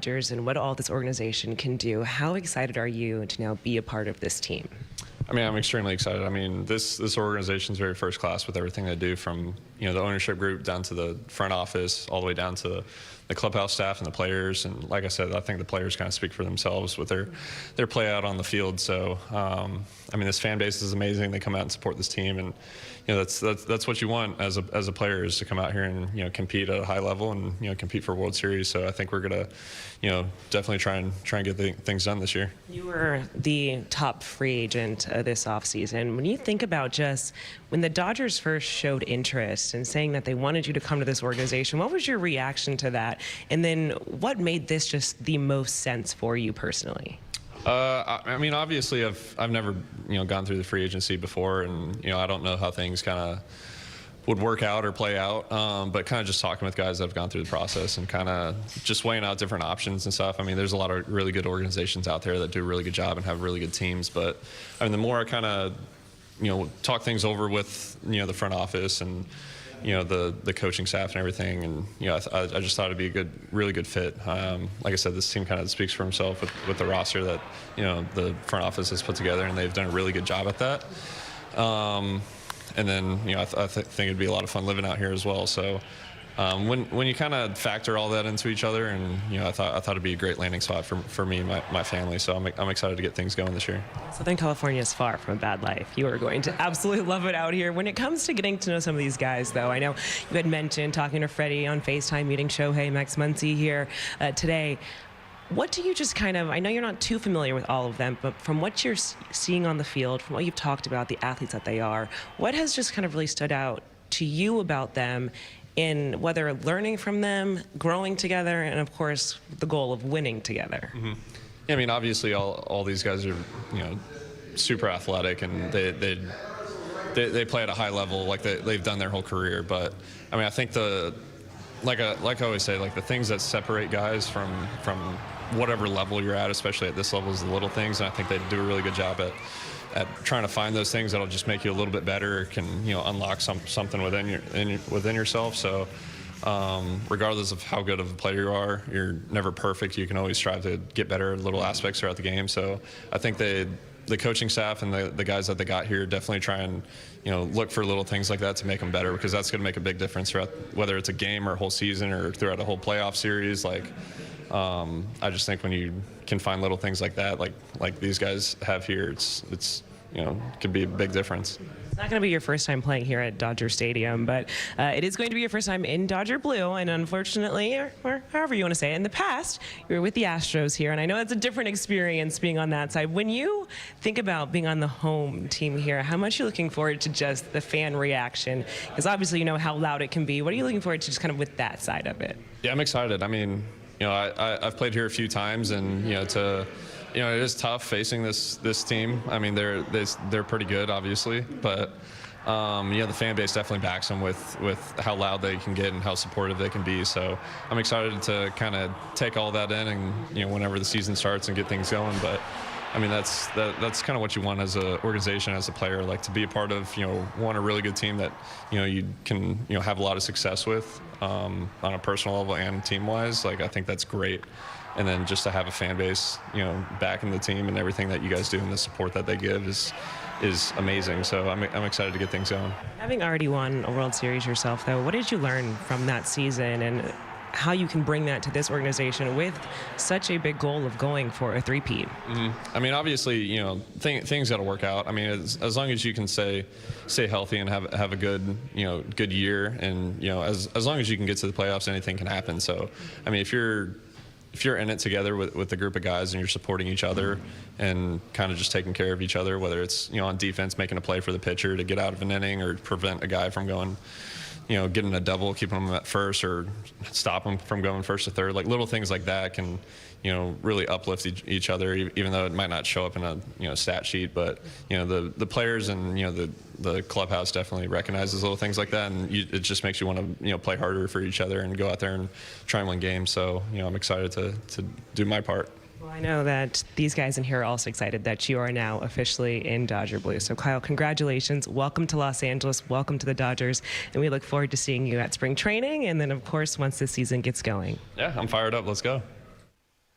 Dodgers and what all this organization can do. How excited are you to now be a part of this team? I mean, I'm extremely excited. I mean, this organization is very first class with everything they do, from the ownership group down to the front office, all the way down to the clubhouse staff and the players. And like I said, I think the players kind of speak for themselves with their play out on the field. So, I mean, this fan base is amazing. They come out and support this team, and that's what you want as a player, is to come out here and compete at a high level and compete for a World Series. So I think we're gonna definitely try and get things done this year. You were the top free agent this offseason. When you think about just when the Dodgers first showed interest and saying that they wanted you to come to this organization, what was your reaction to that? And then what made this just the most sense for you personally? I mean, obviously, I've never gone through the free agency before, and I don't know how things kind of would work out or play out. But kind of just talking with guys that have gone through the process and kind of just weighing out different options and stuff. I mean, there's a lot of really good organizations out there that do a really good job and have really good teams. But I mean, the more I kind of talk things over with the front office and the coaching staff and everything, and I just thought it'd be a really good fit. Like I said, this team kind of speaks for himself with the roster that the front office has put together, and they've done a really good job at that. And then I think it'd be a lot of fun living out here as well. So when you kind of factor all that into each other, and I thought it'd be a great landing spot for me and my family. So I'm excited to get things going this year. Southern California is far from a bad life. You are going to absolutely love it out here. When it comes to getting to know some of these guys, though, I know you had mentioned talking to Freddie on FaceTime, meeting Shohei, Max Muncy here today. What do you just kind of, I know you're not too familiar with all of them, but from what you're seeing on the field, from what you've talked about, the athletes that they are, what has just kind of really stood out to you about them, in whether learning from them, growing together, and of course the goal of winning together? Mm-hmm. Yeah, I mean, obviously all these guys are super athletic, and they play at a high level, like they've done their whole career. But I mean, I think like I always say, like the things that separate guys from whatever level you're at, especially at this level, is the little things. And I think they do a really good job at trying to find those things that'll just make you a little bit better, can unlock something within yourself. So regardless of how good of a player you are, you're never perfect. You can always strive to get better at little aspects throughout the game. So I think the coaching staff and the guys that they got here definitely try and look for little things like that to make them better, because that's going to make a big difference throughout, whether it's a game or a whole season or throughout a whole playoff series. Like I just think when you can find little things like that, like these guys have here, it's could be a big difference. It's not going to be your first time playing here at Dodger Stadium, but it is going to be your first time in Dodger Blue, and unfortunately, or however you want to say it, in the past, you were with the Astros here, and I know it's a different experience being on that side. When you think about being on the home team here, how much are you looking forward to just the fan reaction? Because obviously you know how loud it can be. What are you looking forward to just kind of with that side of it? Yeah, I'm excited. I mean, I've played here a few times, and it is tough facing this team. I mean, they're pretty good, obviously, but the fan base definitely backs them with how loud they can get and how supportive they can be. So I'm excited to kind of take all that in, and whenever the season starts and get things going. But I mean, that's kind of what you want as an organization, as a player, like to be a part of a really good team that you can have a lot of success with on a personal level and team wise. Like I think that's great. And then just to have a fan base, backing the team and everything that you guys do and the support that they give is amazing. So I'm excited to get things going. Having already won a World Series yourself, though, what did you learn from that season, and how you can bring that to this organization with such a big goal of going for a three-peat? Mm-hmm. I mean, obviously, things got to work out. I mean, as long as you can stay healthy and have a good year, and as long as you can get to the playoffs, anything can happen. So, I mean, if you're in it together with a group of guys and you're supporting each other and kind of just taking care of each other, whether it's on defense making a play for the pitcher to get out of an inning or prevent a guy from going, getting a double, keeping them at first, or stop them from going first to third, like little things like that can really uplift each other, even though it might not show up in a stat sheet. But the players and the clubhouse definitely recognizes little things like that, and it just makes you want to play harder for each other and go out there and try and win games. So I'm excited to do my part. Well, I know that these guys in here are also excited that you are now officially in Dodger Blue. So Kyle, congratulations. Welcome to Los Angeles. Welcome to the Dodgers. And we look forward to seeing you at spring training, and then of course once this season gets going. Yeah, I'm fired up. Let's go.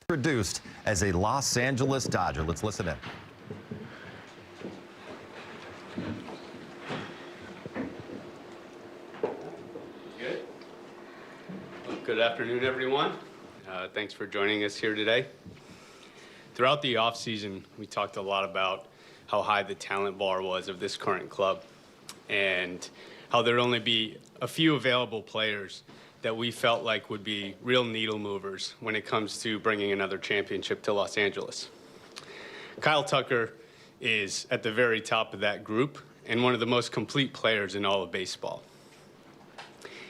Introduced as a Los Angeles Dodger. Let's listen in. Good. Well, good afternoon, everyone. Thanks for joining us here today. Throughout the offseason, we talked a lot about how high the talent bar was of this current club and how there'd only be a few available players that we felt like would be real needle movers when it comes to bringing another championship to Los Angeles. Kyle Tucker is at the very top of that group and one of the most complete players in all of baseball.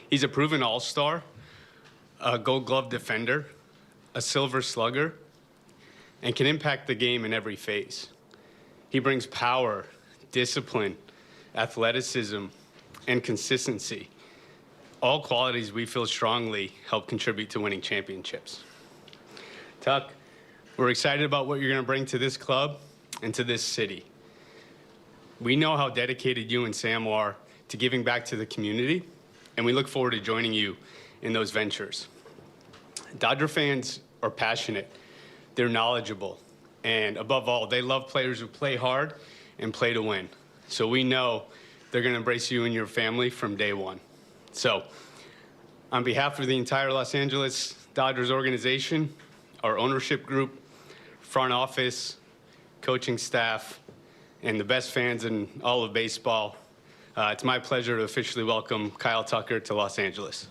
He's a proven all-star, a Gold Glove defender, a Silver Slugger, and can impact the game in every phase. He brings power, discipline, athleticism, and consistency. All qualities we feel strongly help contribute to winning championships. Tuck, we're excited about what you're going to bring to this club and to this city. We know how dedicated you and Sam are to giving back to the community, and we look forward to joining you in those ventures. Dodger fans are passionate, they're knowledgeable, and above all, they love players who play hard and play to win. So we know they're going to embrace you and your family from day one. So, on behalf of the entire Los Angeles Dodgers organization, our ownership group, front office, coaching staff, and the best fans in all of baseball, it's my pleasure to officially welcome Kyle Tucker to Los Angeles.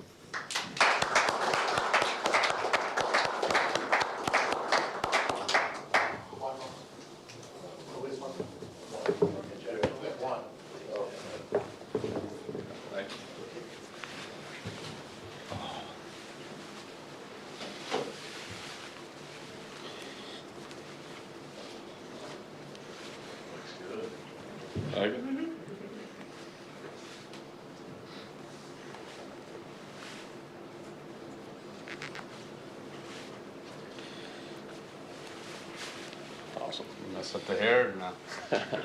Awesome. You mess up the hair or no?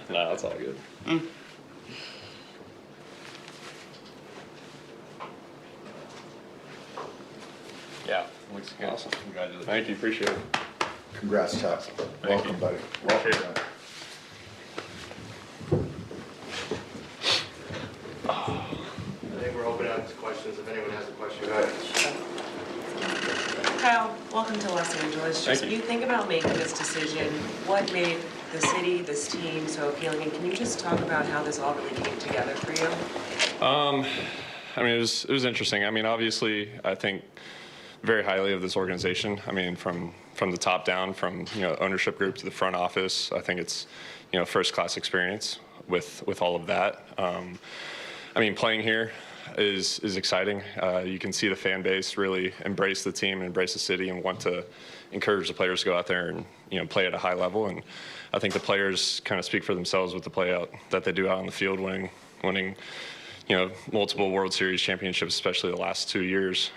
No, that's all good. Yeah, looks good. Awesome. Congratulations. Thank you. Appreciate it. Congrats, Tuck. Welcome, buddy. Appreciate it. I think we're open out to questions. If anyone has a question, go ahead. Kyle, welcome to Los Angeles. Thank Just you. you think about making this decision. What made the city, this team so appealing? And can you just talk about how this all really came together for you? I mean, it was interesting. I mean, obviously, I think very highly of this organization. I mean, from the top down, from ownership group to the front office. I think it's first class experience with all of that. I mean, playing here is exciting. You can see the fan base really embrace the team, embrace the city, and want to encourage the players to go out there and play at a high level. And I think the players kind of speak for themselves with the play out that they do out on the field, winning multiple World Series championships, especially the last 2 years.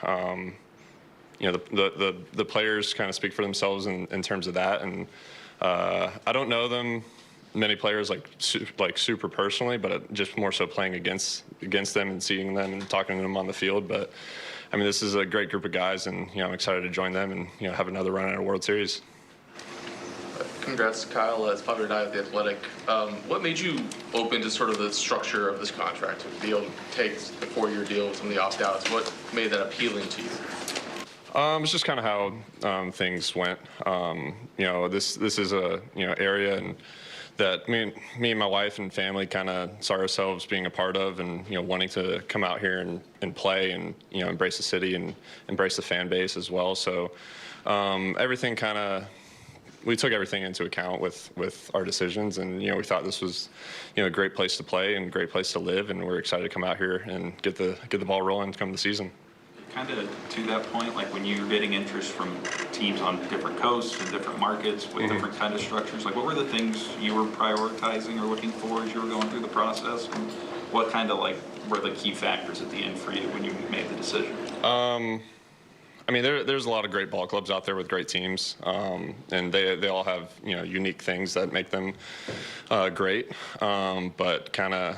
The players kind of speak for themselves in terms of that. And I don't know many players like super personally, but just more so playing against them and seeing them and talking to them on the field. But I mean, this is a great group of guys, and I'm excited to join them and have another run at a World Series. Congrats, Kyle. It's Bobby Dye with The Athletic. What made you open to sort of the structure of this contract? To be able to take the 4-year deal with some of the opt-outs. What made that appealing to you? It's just kind of how things went. This is a area and that me and my wife and family kind of saw ourselves being a part of, and wanting to come out here and play and embrace the city and embrace the fan base as well. So everything kind of, we took everything into account with our decisions, and we thought this was a great place to play and a great place to live, and we're excited to come out here and get the ball rolling come the season. Kind of to that point, like when you're getting interest from teams on different coasts and different markets with different kind of structures, like what were the things you were prioritizing or looking for as you were going through the process, and what kind of were the key factors at the end for you when you made the decision? I mean, there's a lot of great ball clubs out there with great teams, and they all have unique things that make them great, but kind of.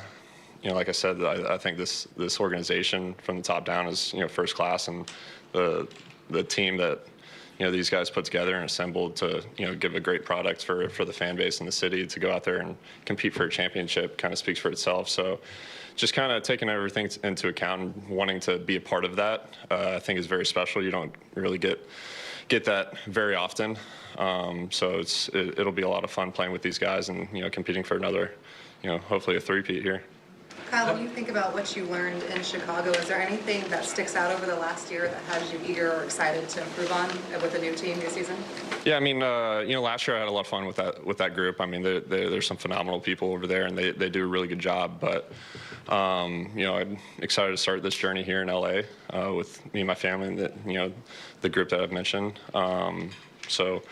Like I said, I think this organization from the top down is first class, and the team that these guys put together and assembled to, give a great product for the fan base in the city to go out there and compete for a championship kind of speaks for itself. So just kind of taking everything into account and wanting to be a part of that, I think is very special. You don't really get that very often. So it'll be a lot of fun playing with these guys and, competing for another, hopefully a three-peat here. Kyle, when you think about what you learned in Chicago, is there anything that sticks out over the last year that has you eager or excited to improve on with the new team this season? Yeah, I mean, last year I had a lot of fun with that group. I mean, there's some phenomenal people over there, and they do a really good job. But I'm excited to start this journey here in LA with me and my family and the group that I've mentioned. So,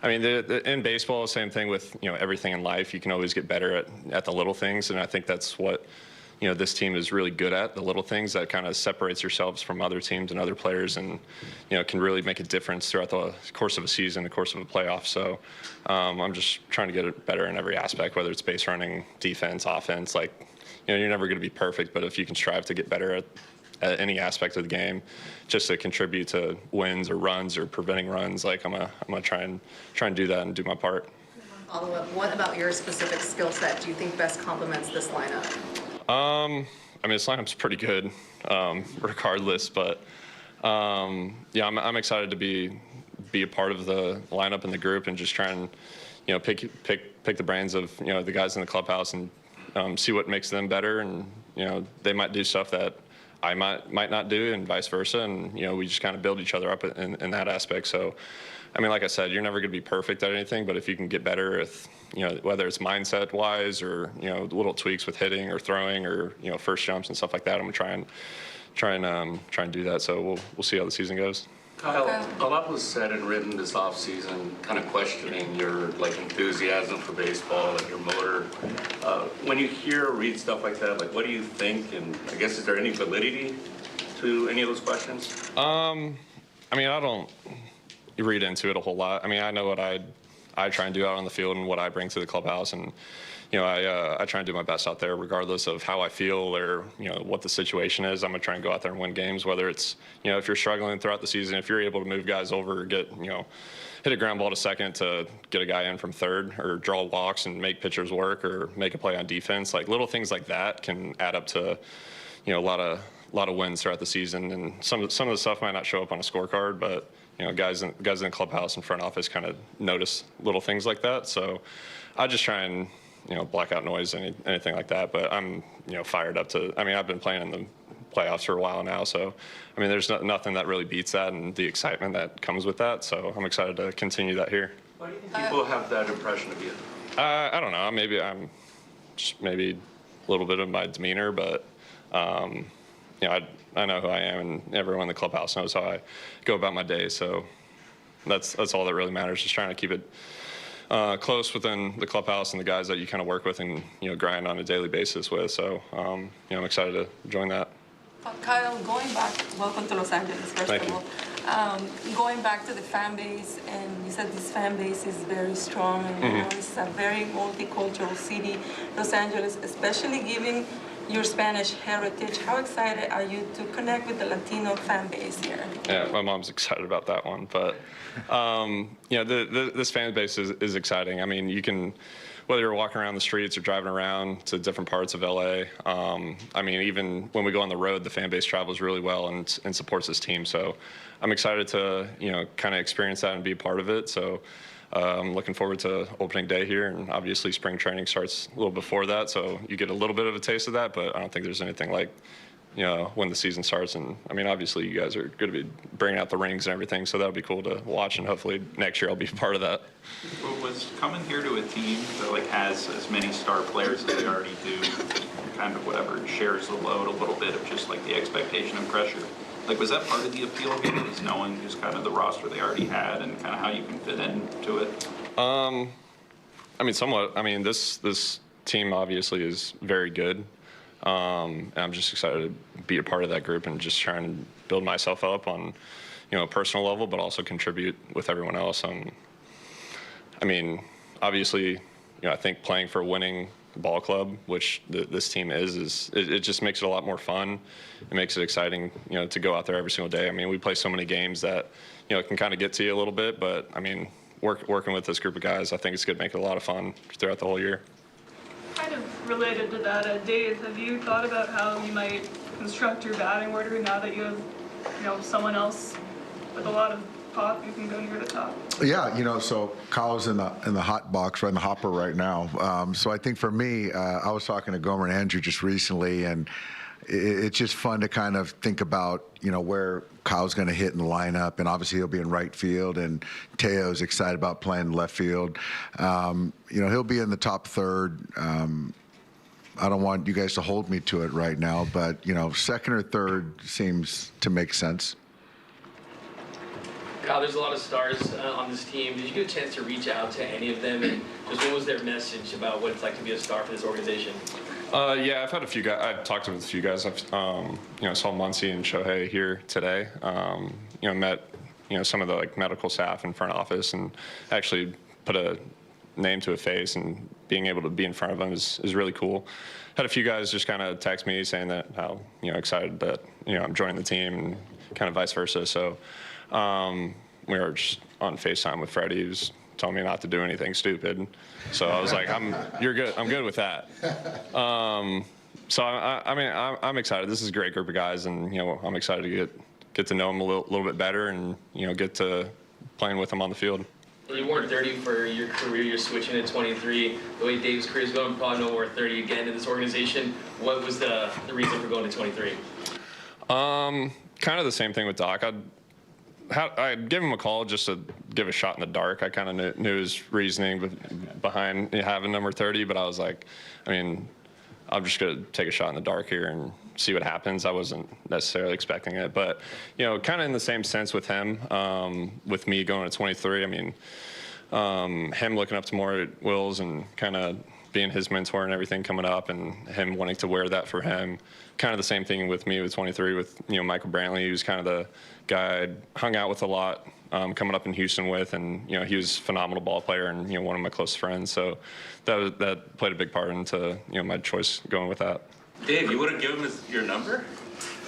I mean, in baseball, same thing with everything in life. You can always get better at the little things, and I think that's what this team is really good at, the little things that kind of separates yourselves from other teams and other players, and can really make a difference throughout the course of a season, the course of a playoff. So I'm just trying to get it better in every aspect, whether it's base running, defense, offense. Like, you're never going to be perfect, but if you can strive to get better at any aspect of the game, just to contribute to wins or runs or preventing runs, like I'm gonna try and do that and do my part. Follow up. What about your specific skill set do you think best complements this lineup? I mean, this lineup's pretty good, regardless. But yeah, I'm excited to be a part of the lineup and the group, and just try and pick the brains of the guys in the clubhouse and see what makes them better. And they might do stuff that I might not do, and vice versa. And we just kind of build each other up in that aspect. So, I mean, like I said, you're never going to be perfect at anything, but if you can get better with, whether it's mindset-wise or little tweaks with hitting or throwing or first jumps and stuff like that, I'm gonna try and do that. So we'll see how the season goes. Kyle, a lot was said and written this offseason, kind of questioning your enthusiasm for baseball, your motor. When you hear or read stuff like that, what do you think? And I guess, is there any validity to any of those questions? I mean, I don't read into it a whole lot. I mean, I know what I try and do out on the field and what I bring to the clubhouse, and I try and do my best out there, regardless of how I feel or what the situation is. I'm gonna try and go out there and win games, whether it's if you're struggling throughout the season, if you're able to move guys over, or get hit a ground ball to second to get a guy in from third, or draw walks and make pitchers work, or make a play on defense. Like, little things like that can add up to a lot of wins throughout the season. And some of the stuff might not show up on a scorecard, but guys in the clubhouse and front office kind of notice little things like that. So I just try and block out noise, anything like that. But I'm fired up to. I mean, I've been playing in the playoffs for a while now, so I mean, there's nothing that really beats that, and the excitement that comes with that. So I'm excited to continue that here. Why do you think people have that impression of you? I don't know. Maybe I'm just maybe a little bit of my demeanor, but I know who I am, and everyone in the clubhouse knows how I go about my day. So that's all that really matters. Just trying to keep it close within the clubhouse and the guys that you kind of work with and grind on a daily basis with. So I'm excited to join that. Kyle, going back, welcome to Los Angeles, first Thank of all. Going back to the fan base, and you said this fan base is very strong, and it's a very multicultural city, Los Angeles, especially given your Spanish heritage. How excited are you to connect with the Latino fan base here? Yeah, my mom's excited about that one, but this fan base is exciting. I mean, you can, whether you're walking around the streets or driving around to different parts of LA. I mean, even when we go on the road, the fan base travels really well and supports this team. So I'm excited to kind of experience that and be a part of it. So I'm looking forward to opening day here, and obviously spring training starts a little before that, so you get a little bit of a taste of that, but I don't think there's anything like when the season starts. And I mean, obviously you guys are going to be bringing out the rings and everything, so that'll be cool to watch, and hopefully next year I'll be a part of that. Well, was coming here to a team that has as many star players as they already do, kind of whatever, shares the load a little bit of just the expectation and pressure? Was that part of the appeal here, was knowing just kind of the roster they already had and kind of how you can fit into it? I mean, somewhat. I mean, this team obviously is very good. And I'm just excited to be a part of that group and just trying to build myself up on, a personal level, but also contribute with everyone else. I mean, obviously, I think playing for a winning ball club, which this team is it just makes it a lot more fun. It makes it exciting, to go out there every single day. I mean, we play so many games that, it can kind of get to you a little bit, but I mean, working with this group of guys, I think it's going to make it a lot of fun throughout the whole year. Kind of related to that, Dave, have you thought about how you might construct your batting order now that you have, someone else with a lot of pop, you can go near the top? Yeah, so Kyle's in the hot box, right in the hopper right now. So I think for me, I was talking to Gomer and Andrew just recently, and it's just fun to kind of think about, where Kyle's going to hit in the lineup, and obviously he'll be in right field, and Teo's excited about playing left field. He'll be in the top third. I don't want you guys to hold me to it right now, but, second or third seems to make sense. Kyle, there's a lot of stars on this team. Did you get a chance to reach out to any of them, and just what was their message about what it's like to be a star for this organization? Yeah, I've had a few guys. I've talked with a few guys. I've saw Muncy and Shohei here today. Met some of the medical staff in front office, and actually put a name to a face, and being able to be in front of them is really cool. Had a few guys just kind of text me saying that how excited that I'm joining the team, and kind of vice versa. So we were just on FaceTime with Freddie, who's telling me not to do anything stupid. So I was like, you're good. I'm good with that. So I'm excited. This is a great group of guys, and I'm excited to get to know them a little bit better, and get to playing with them on the field. You weren't 30 for your career. You're switching to 23. The way Dave's career is going, probably no more 30 again in this organization. What was the reason for going to 23? Kind of the same thing with Doc. I'd give him a call just to give a shot in the dark. I kind of knew his reasoning behind having number 30, but I was like, I'm just going to take a shot in the dark here and see what happens. I wasn't necessarily expecting it, but, kind of in the same sense with him, with me going to 23. Him looking up to more Wills and kind of being his mentor and everything coming up, and him wanting to wear that for him. Kind of the same thing with me with 23 with, Michael Brantley, who's kind of the guy I'd hung out with a lot, coming up in Houston with, and, he was a phenomenal ball player and, one of my close friends. So that played a big part into, my choice going with that. Dave, you wouldn't give him your number?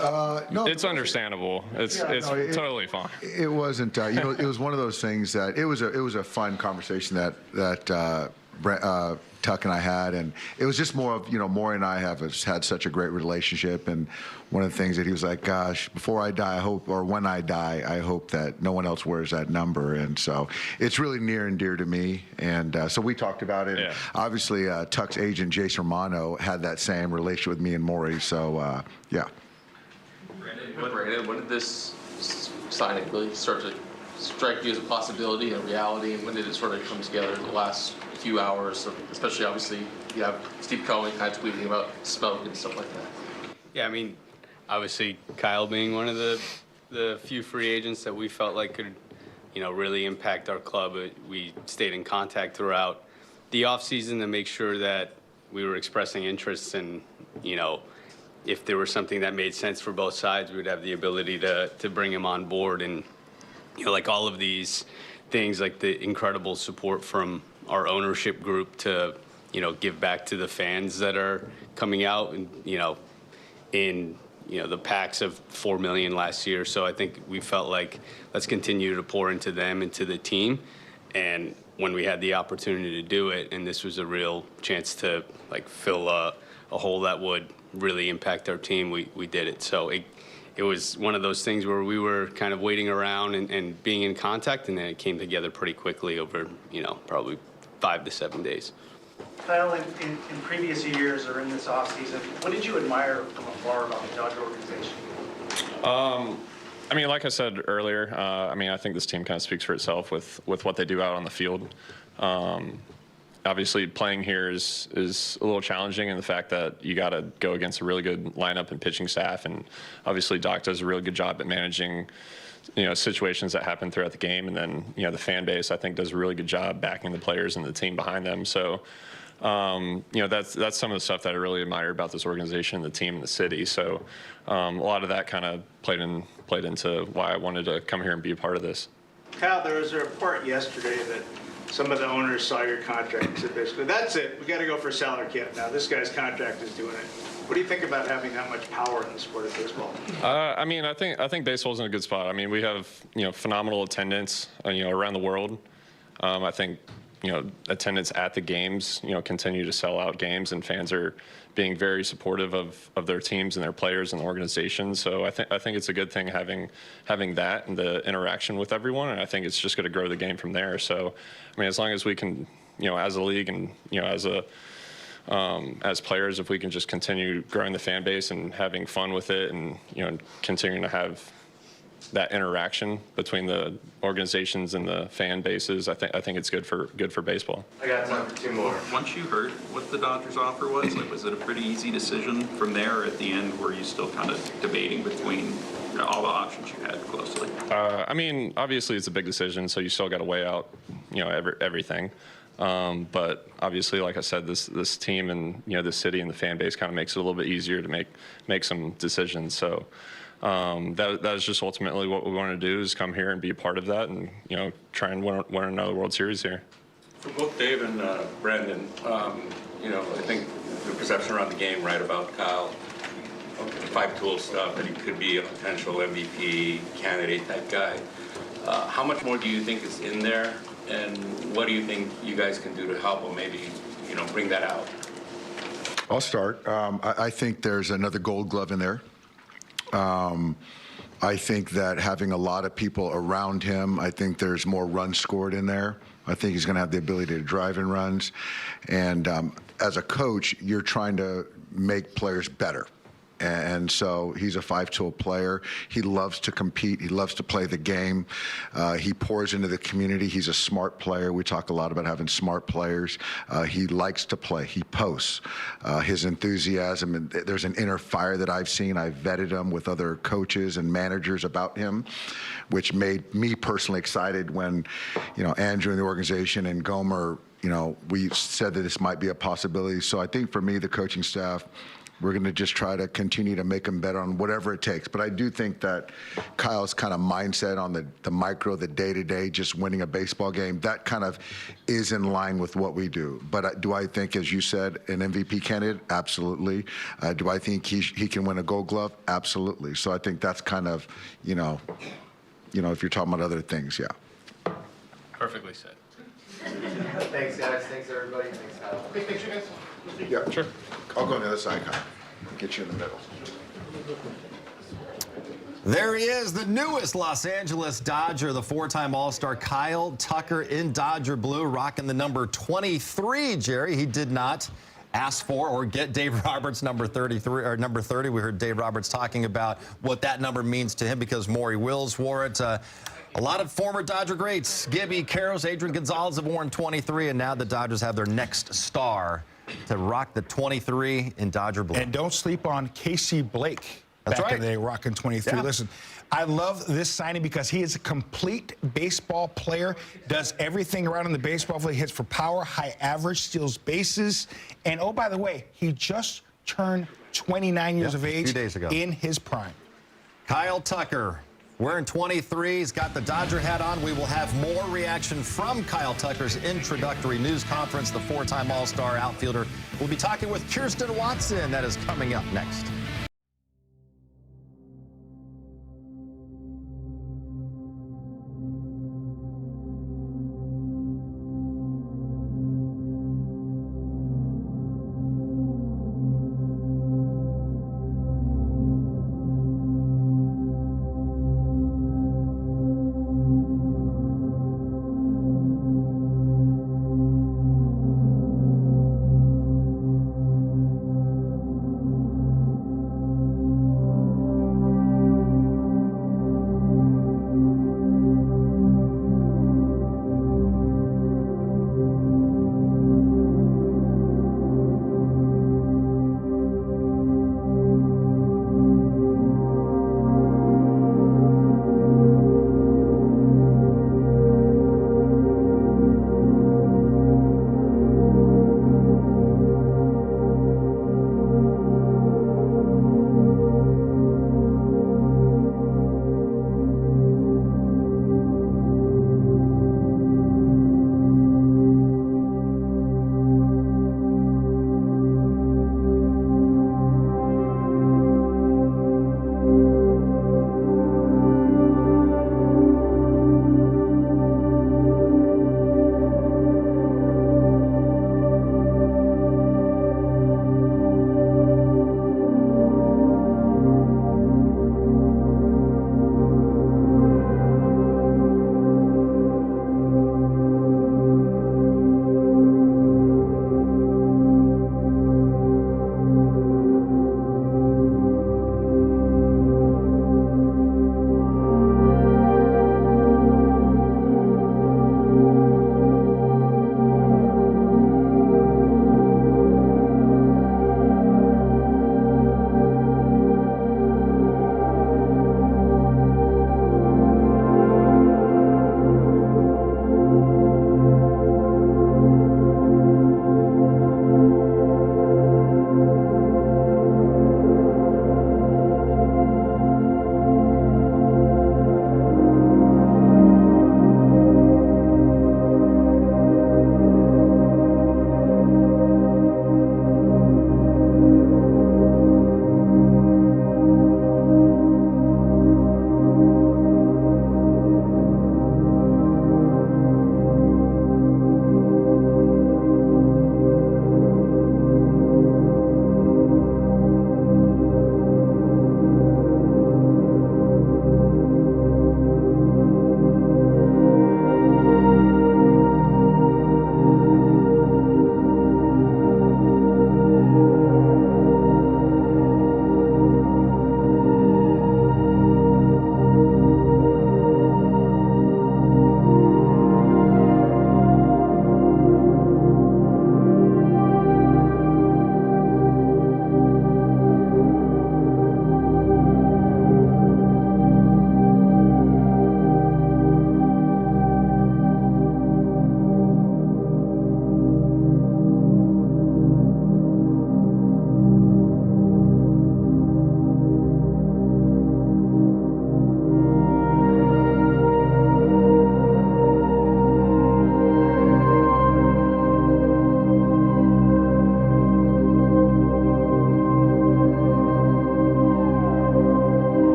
No. It's understandable. It's totally fine. It wasn't, it was one of those things that it was a fun conversation that Tuck and I had, and it was just more of, Maury and I have had such a great relationship, and one of the things that he was like, gosh, before I die, when I die, I hope that no one else wears that number. And so it's really near and dear to me. And so we talked about it. Yeah. Obviously, Tuck's agent, Jason Romano, had that same relationship with me and Maury. So, yeah. Brandon, when did this signing really start to strike you as a possibility and a reality, and when did it sort of come together in the last few hours, especially obviously you have Steve Cohen kind of tweeting about smoke and stuff like that? Yeah, obviously Kyle being one of the few free agents that we felt like could, really impact our club. We stayed in contact throughout the offseason to make sure that we were expressing interest, and, if there was something that made sense for both sides, we would have the ability to bring him on board. And, like all of these things, like the incredible support from our ownership group to, give back to the fans that are coming out, and, in, the packs of 4 million last year. So I think we felt like let's continue to pour into them, into the team. And when we had the opportunity to do it, and this was a real chance to fill a hole that would really impact our team, we did it. So it was one of those things where we were kind of waiting around and being in contact, and then it came together pretty quickly over, probably 5 to 7 days. Kyle, in previous years or in this offseason, what did you admire from afar about the Dodger organization? Like I said earlier, I think this team kind of speaks for itself with what they do out on the field. Obviously, playing here is a little challenging in the fact that you got to go against a really good lineup and pitching staff, and obviously Doc does a really good job at managing, situations that happen throughout the game, and then the fan base I think does a really good job backing the players and the team behind them. So, that's some of the stuff that I really admire about this organization, the team, and the city. So, a lot of that kind of played into why I wanted to come here and be a part of this. Kyle, there was a report yesterday that some of the owners saw your contract and said basically, that's it, we got to go for salary cap now. This guy's contract is doing it. What do you think about having that much power in the sport of baseball? I mean, I think baseball's in a good spot. I mean, we have phenomenal attendance around the world. I think attendance at the games continue to sell out games, and fans are being very supportive of their teams and their players and the organization. So I think it's a good thing having that and the interaction with everyone, and I think it's just going to grow the game from there. So I mean, as long as we can, as a league and as players, if we can just continue growing the fan base and having fun with it, and continuing to have that interaction between the organizations and the fan bases, I think it's good for baseball. I got time for 2 more. Once you heard what the Dodgers offer was, like, was it a pretty easy decision from there? At the end, were you still kind of debating between all the options you had closely? I mean, obviously it's a big decision, so you still got to weigh out everything. But obviously, like I said, this team and this city and the fan base kind of makes it a little bit easier to make some decisions. So that is just ultimately what we want to do, is come here and be a part of that, and try and win another World Series here. For both Dave and Brandon, I think the perception around the game, right, about Kyle, five-tool stuff, that he could be a potential MVP candidate type guy. How much more do you think is in there? And what do you think you guys can do to help him maybe, bring that out? I'll start. I think there's another Gold Glove in there. I think that having a lot of people around him, I think there's more runs scored in there. I think he's going to have the ability to drive in runs. And as a coach, you're trying to make players better. And so he's a five-tool player. He loves to compete. He loves to play the game. He pours into the community. He's a smart player. We talk a lot about having smart players. He likes to play. He posts. His enthusiasm, and there's an inner fire that I've seen. I've vetted him with other coaches and managers about him, which made me personally excited when, Andrew and the organization and Gomer, we said that this might be a possibility. So I think for me, the coaching staff, we're going to just try to continue to make him better on whatever it takes. But I do think that Kyle's kind of mindset on the micro, the day-to-day, just winning a baseball game, that kind of is in line with what we do. But do I think, as you said, an MVP candidate? Absolutely. Do I think he can win a Gold Glove? Absolutely. So I think that's kind of, if you're talking about other things, yeah. Perfectly said. Thanks, guys. Thanks, everybody. Thanks, Kyle. Big picture, guys. Yeah, sure. I'll go on the other side, Kyle. Get you in the middle. There he is, the newest Los Angeles Dodger, the four-time All-Star Kyle Tucker in Dodger blue, rocking the number 23, Jerry. He did not ask for or get Dave Roberts number 33 or number 30. We heard Dave Roberts talking about what that number means to him because Maury Wills wore it. A lot of former Dodger greats, Gibby, Karros, Adrian Gonzalez have worn 23, and now the Dodgers have their next star to rock the 23 in Dodger blue. And don't sleep on Casey Blake. That's back right. in the day, rocking 23. Yeah. Listen, I love this signing because he is a complete baseball player, does everything around in the baseball field. He hits for power, high average, steals bases. And, oh, by the way, he just turned 29 years of age 2 days ago. In his prime. Kyle Tucker wearing 23. He's got the Dodger hat on. We will have more reaction from Kyle Tucker's introductory news conference. The four-time All-Star outfielder will be talking with Kirsten Watson. That is coming up next.